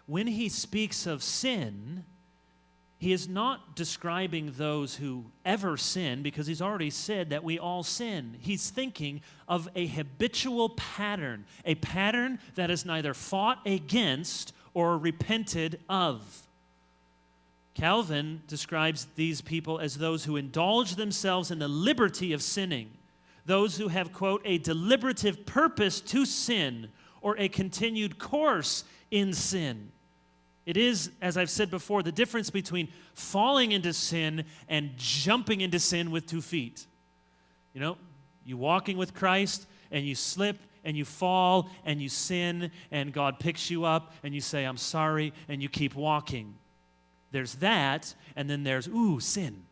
when he speaks of sin, he is not describing those who ever sin, because he's already said that we all sin. He's thinking of a habitual pattern, a pattern that is neither fought against or repented of. Calvin describes these people as those who indulge themselves in the liberty of sinning, those who have, quote, a deliberative purpose to sin or a continued course in sin. It is, as I've said before, the difference between falling into sin and jumping into sin with 2 feet. You know, you walking with Christ and you slip and you fall and you sin and God picks you up and you say, I'm sorry, and you keep walking. There's that, and then there's, sin.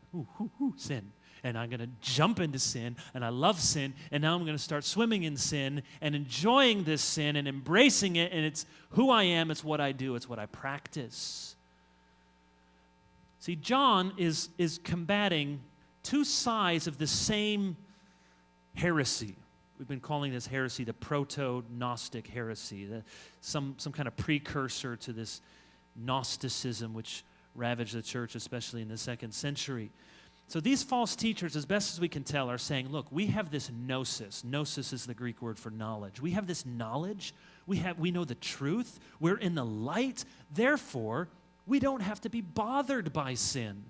Sin. And I'm going to jump into sin, and I love sin, and now I'm going to start swimming in sin and enjoying this sin and embracing it, and it's who I am, it's what I do, it's what I practice. See, John is combating 2 sides of the same heresy. We've been calling this heresy the proto-Gnostic heresy, some kind of precursor to this Gnosticism which ravaged the church, especially in the 2nd century. So these false teachers, as best as we can tell, are saying, look, we have this gnosis. Gnosis is the Greek word for knowledge. We have this knowledge. We know the truth. We're in the light. Therefore, we don't have to be bothered by sin.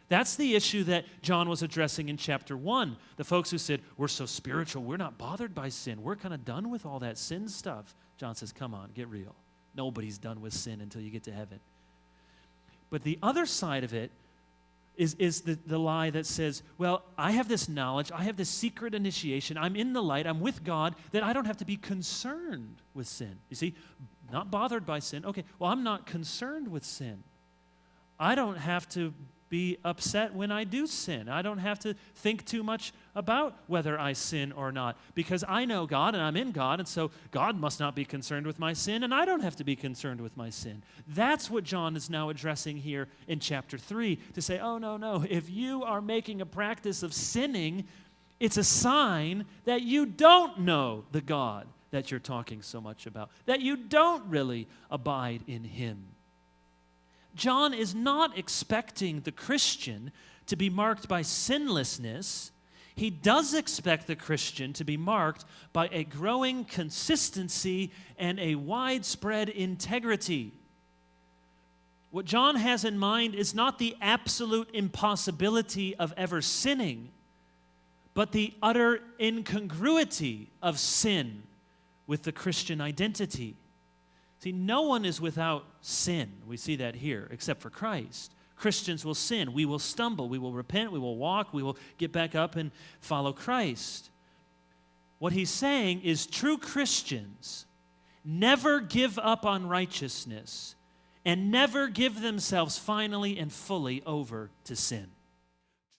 That's the issue that John was addressing in chapter 1. The folks who said, we're so spiritual, we're not bothered by sin. We're kind of done with all that sin stuff. John says, come on, get real. Nobody's done with sin until you get to heaven. But the other side of it is the lie that says, well, I have this knowledge, I have this secret initiation, I'm in the light, I'm with God, that I don't have to be concerned with sin. You see, not bothered by sin. Okay, well, I'm not concerned with sin. I don't have to be upset when I do sin. I don't have to think too much about whether I sin or not, because I know God and I'm in God, and so God must not be concerned with my sin, and I don't have to be concerned with my sin. That's what John is now addressing here in chapter 3, to say, oh, no, if you are making a practice of sinning, it's a sign that you don't know the God that you're talking so much about, that you don't really abide in Him. John is not expecting the Christian to be marked by sinlessness. He does expect the Christian to be marked by a growing consistency and a widespread integrity. What John has in mind is not the absolute impossibility of ever sinning, but the utter incongruity of sin with the Christian identity. See, no one is without sin. We see that here, except for Christ. Christians will sin. We will stumble. We will repent. We will walk. We will get back up and follow Christ. What he's saying is true Christians never give up on righteousness and never give themselves finally and fully over to sin.